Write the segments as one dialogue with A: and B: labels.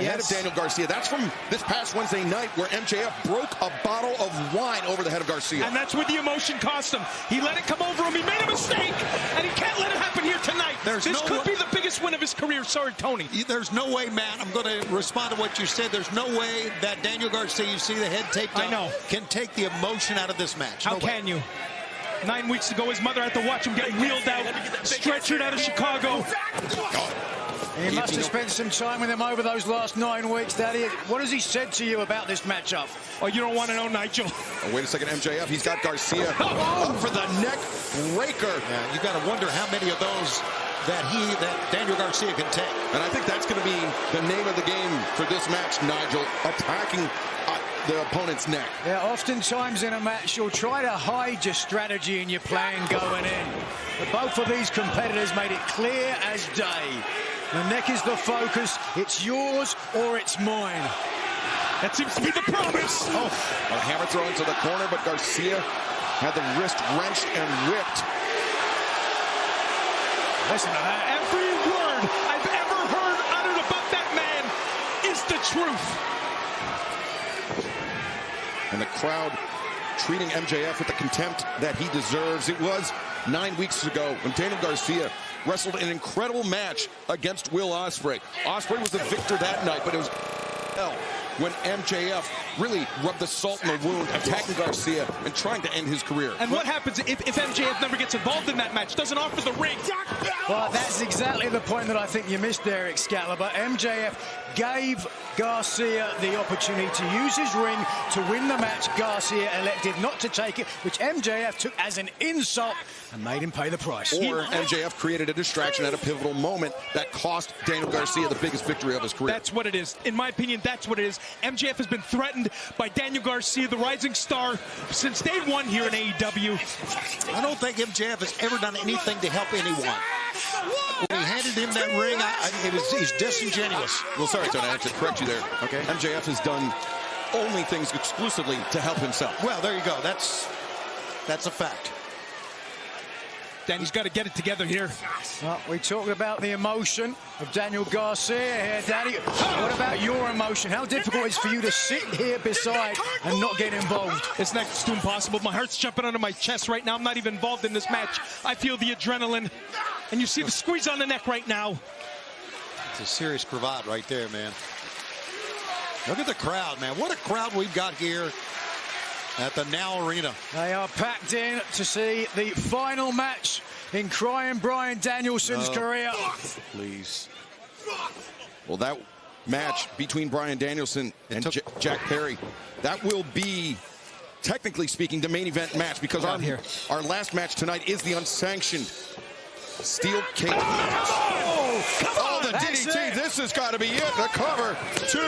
A: head of Daniel Garcia. That's from this past Wednesday night where MJF broke a bottle of wine over the head of Garcia.
B: And that's where the emotion cost him. He let it come over him. He made a mistake, and he can't let it happen here tonight. This could be the biggest win of his career. Sorry, Tony.
C: There's no way, Matt. I'm going to respond to what you said. There's no way that Daniel Garcia, you see the head taped up, can take the emotion out of this match.
B: How can you? 9 weeks ago, his mother had to watch him get wheeled out, stretchered out of Chicago.
D: He must have spent some time with him over those last 9 weeks, Daddy. What has he said to you about this matchup?
B: Oh, you don't want to know, Nigel.
A: Oh, wait a second, MJF. He's got Garcia up for the neck breaker.
C: Yeah, you got to wonder how many of those that Daniel Garcia can take.
A: And I think that's going to be the name of the game for this match, Nigel. Attacking the opponent's neck.
D: Yeah, oftentimes in a match, you'll try to hide your strategy and your plan going in. But both of these competitors made it clear as day. The neck is the focus. It's yours or it's mine.
B: That seems to be the promise.
A: Oh, a hammer throw into the corner, but Garcia had the wrist wrenched and whipped.
D: Listen to that.
B: Every word I've ever heard uttered about that man is the truth.
A: And the crowd treating MJF with the contempt that he deserves. It was 9 weeks ago when Daniel Garcia wrestled an incredible match against Will Ospreay. Ospreay was the victor that night, but it was hell when MJF really rubbed the salt in the wound, attacking Garcia and trying to end his career.
B: And what happens if MJF never gets involved in that match, doesn't offer the ring?
D: Well, that's exactly the point that I think you missed there, Excalibur. MJF gave Garcia the opportunity to use his ring to win the match. Garcia elected not to take it, which MJF took as an insult and made him pay the price.
A: Or MJF created a distraction at a pivotal moment that cost Daniel Garcia the biggest victory of his career.
B: That's what it is. In my opinion, that's what it is. MJF has been threatened by Daniel Garcia, the rising star, since day one here in AEW.
C: I don't think MJF has ever done anything to help anyone. When he handed him that ring, he's disingenuous.
A: Well, sorry, Tony, I have to correct you there. Okay. MJF has done only things exclusively to help himself.
C: Well, there you go. That's a fact.
B: Danny's got to get it together here.
D: Well, we talked about the emotion of Daniel Garcia here, Danny. What about your emotion? How difficult is it for you to sit here beside and not get involved?
B: It's next to impossible. My heart's jumping under my chest right now. I'm not even involved in this match. I feel the adrenaline. And you see the squeeze on the neck right now.
C: It's a serious cravat right there, man. Look at the crowd, man. What a crowd we've got here at the Now Arena.
D: They are packed in to see the final match in Crying Bryan Danielson's career.
C: Please.
A: Well, that match between Bryan Danielson and Jack Perry, that will be, technically speaking, the main event match, because our last match tonight is the unsanctioned steel cage match. Oh, the DDT. This has got to be it. The cover. 2.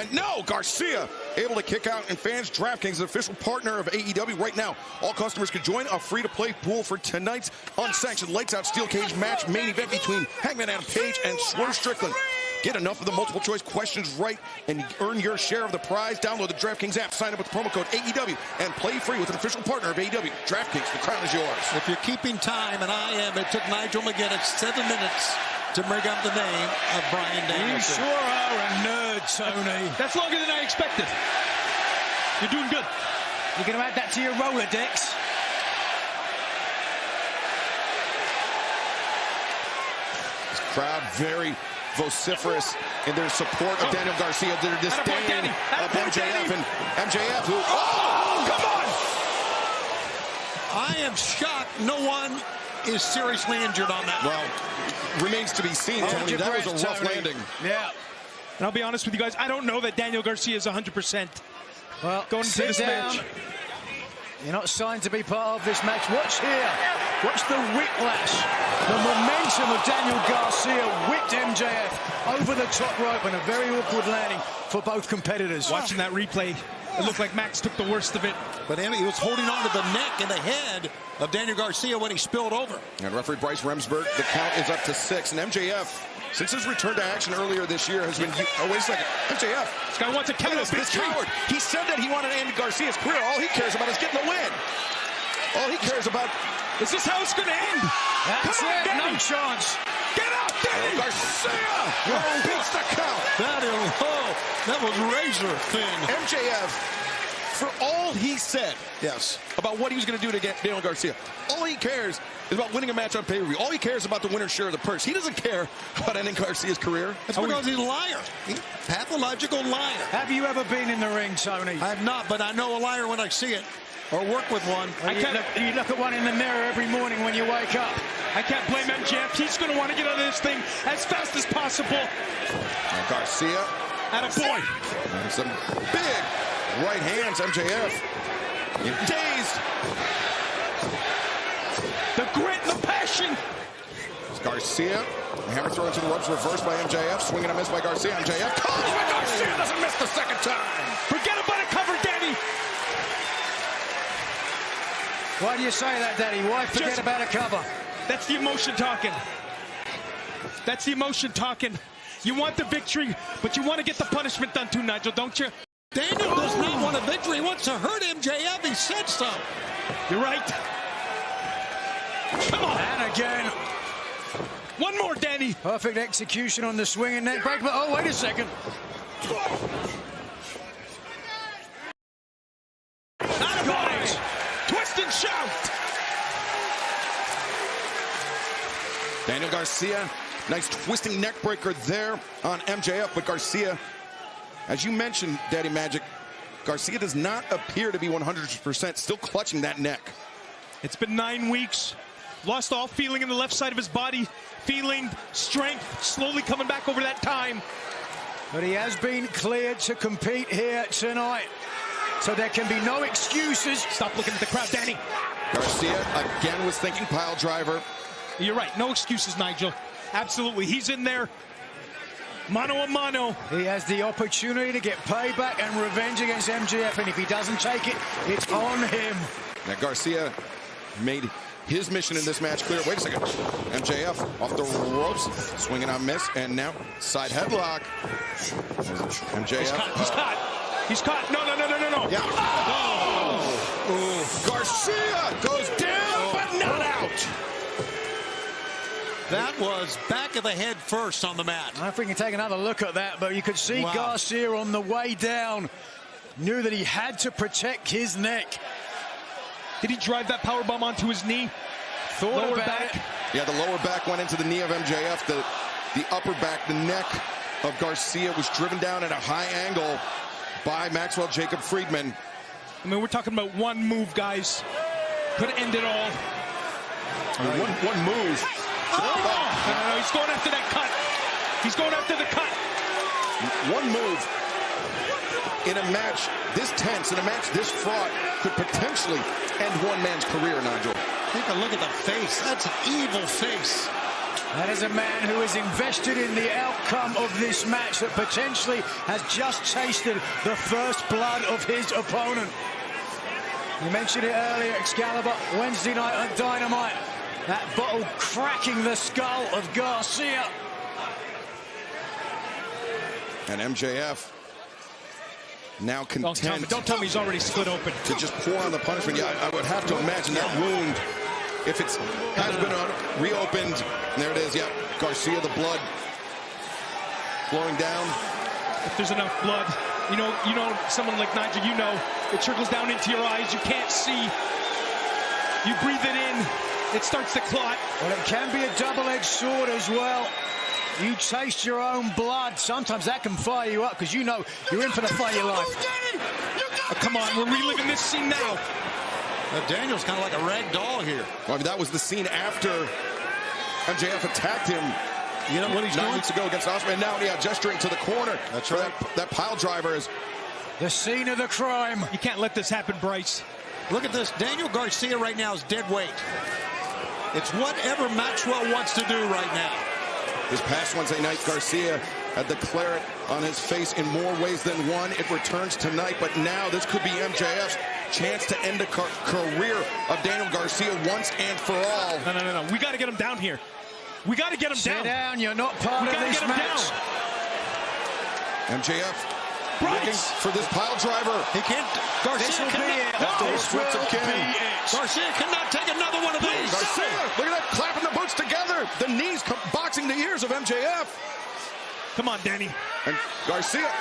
A: And no, Garcia able to kick out. And fans, DraftKings, the official partner of AEW right now. All customers can join a free-to-play pool for tonight's unsanctioned lights-out steel cage match main event between Hangman Adam Page and Swerve Strickland. Get enough of the multiple choice questions right and earn your share of the prize. Download the DraftKings app, sign up with the promo code AEW, and play free with an official partner of AEW. DraftKings, the crown is yours.
C: If you're keeping time, and I am, it took Nigel McGuinness 7 minutes to bring up the name of Bryan Danielson.
D: You sure are a nerd, Tony.
B: That's longer than I expected. You're doing good.
D: You're going to add that to your Rolodex.
A: This crowd very vociferous in their support of Daniel Garcia, their disdain of MJF, and MJF who, come on!
C: I am shocked no one is seriously injured on that.
A: Well, remains to be seen, Tony. That was a rough landing.
D: Yeah.
B: And I'll be honest with you guys, I don't know that Daniel Garcia is 100%.
D: Well,
B: going into this match.
D: You're not signed to be part of this match. Watch here. Watch the whiplash. The momentum of Daniel Garcia whipped MJF over the top rope, and a very awkward landing for both competitors.
B: Watching that replay, it looked like Max took the worst of it.
C: But he was holding on to the neck and the head of Daniel Garcia when he spilled over.
A: And referee Bryce Remsburg, the count is up to 6. And MJF, since his return to action earlier this year, has been... Oh, wait a second. MJF.
B: This guy wants a count.
A: This coward. He said that he wanted to end Garcia's career. All he cares about is getting the win. All he cares about...
B: Is this how it's going to end?
D: That's
B: Come on,
D: it.
B: Danny.
D: No chance.
B: Get out, Danny!
A: Garcia beats the count.
C: That was razor thin.
A: MJF, for all he said
C: Yes.
A: about what he was going to do to get Daniel Garcia, all he cares is about winning a match on pay-per-view. All he cares about the winner's share of the purse. He doesn't care about ending Garcia's career.
C: That's because he's a liar. He's a pathological liar.
D: Have you ever been in the ring, Tony?
C: I have not, but I know a liar when I see it or work with one.
D: You look at one in the mirror every morning when you wake up.
B: I can't blame MJF. He's going to want to get out of this thing as fast as possible.
A: And Garcia,
B: Attaboy.
A: and some big right hands. MJF, dazed.
B: The grit and the passion.
A: Garcia, hammer throw into the ropes, reversed by MJF, swinging a miss by Garcia. MJF comes, but Garcia doesn't miss the second time.
B: Forget about a cover, Danny.
D: Why do you say that, Daddy? Why forget
B: Just-
D: about a cover?
B: That's the emotion talking. That's the emotion talking. You want the victory, but you want to get the punishment done too, Nigel, don't you?
C: Daniel does not want a victory. He wants to hurt MJF. He said so.
B: You're right. Come on.
D: And again,
B: One more, Danny.
D: perfect execution on the swinging neck break. But oh, wait a second.
B: Attaboy. Twist and shout.
A: Daniel Garcia, nice twisting neck breaker there on MJF, but Garcia, as you mentioned, Daddy Magic, Garcia does not appear to be 100% still clutching that neck.
B: It's been 9 weeks. Lost all feeling in the left side of his body. Feeling strength slowly coming back over that time.
D: But he has been cleared to compete here tonight. So there can be no excuses.
B: Stop looking at the crowd, Danny.
A: Garcia again was thinking pile driver.
B: You're right. No excuses, Nigel. Absolutely. He's in there. Mano a mano.
D: He has the opportunity to get payback and revenge against MJF. And if he doesn't take it, it's on him.
A: Now Garcia made his mission in this match clear. Wait a second. MJF off the ropes, swinging on miss, and now side headlock. MJF.
B: He's caught. He's caught. He's caught. No.
A: Yeah. Oh. Garcia goes down, but not out.
C: That was back of the head first on the mat.
D: I don't know if we can take another look at that, but you could see Garcia on the way down knew that he had to protect his neck.
B: Did he drive that powerbomb onto his knee?
D: Thought
B: Lower
D: about
B: back.
D: it.
A: Yeah, the lower back went into the knee of MJF. The upper back, the neck of Garcia was driven down at a high angle by Maxwell Jacob Friedman.
B: I mean, we're talking about one move, guys. Could end it all.
A: One move.
B: No, he's going after that cut. He's going after the cut.
A: One move in a match this tense, in a match this fraught, could potentially end one man's career, Nigel.
C: Take a look at the face. That's an evil face.
D: That is a man who is invested in the outcome of this match that potentially has just tasted the first blood of his opponent. You mentioned it earlier, Excalibur, Wednesday night on Dynamite. That bottle cracking the skull of Garcia.
A: And MJF now content
B: Don't tell me he's already split open.
A: to just pour on the punishment. Yeah, I would have to imagine that wound, if it has been reopened, and there it is, yeah, Garcia, the blood flowing down.
B: If there's enough blood, you know, someone like Nigel, it trickles down into your eyes. You can't see. You breathe it in. It starts to clot.
D: Well, it can be a double-edged sword as well. You taste your own blood. Sometimes that can fire you up because you're in for the fight of your life.
B: Oh, come on, we're reliving this scene now.
C: Daniel's kind of like a rag doll here.
A: Well, I mean, that was the scene after MJF attacked him.
C: You know what he's
A: 9
C: doing?
A: weeks ago against Osprey, and now, gesturing to the corner.
C: That's
A: for
C: right.
A: That pile driver is.
D: The scene of the crime.
B: You can't let this happen, Bryce.
C: Look at this. Daniel Garcia right now is dead weight. It's whatever Maxwell wants to do right now.
A: This past Wednesday night, Garcia had the claret on his face in more ways than one. It returns tonight, but now this could be MJF's chance to end the career of Daniel Garcia once and for all.
B: No. We got to get him down here. We got to get him
D: Sit
B: down.
D: down. You're not part
B: We
D: of
B: got to
D: this
B: get him
D: match.
B: down.
A: MJF looking for this pile driver.
C: He can't. Garcia cannot. Garcia cannot take another one of these.
A: Garcia, look at that, clapping the boots together. The knees boxing the ears of MJF.
B: Come on, Danny.
A: And Garcia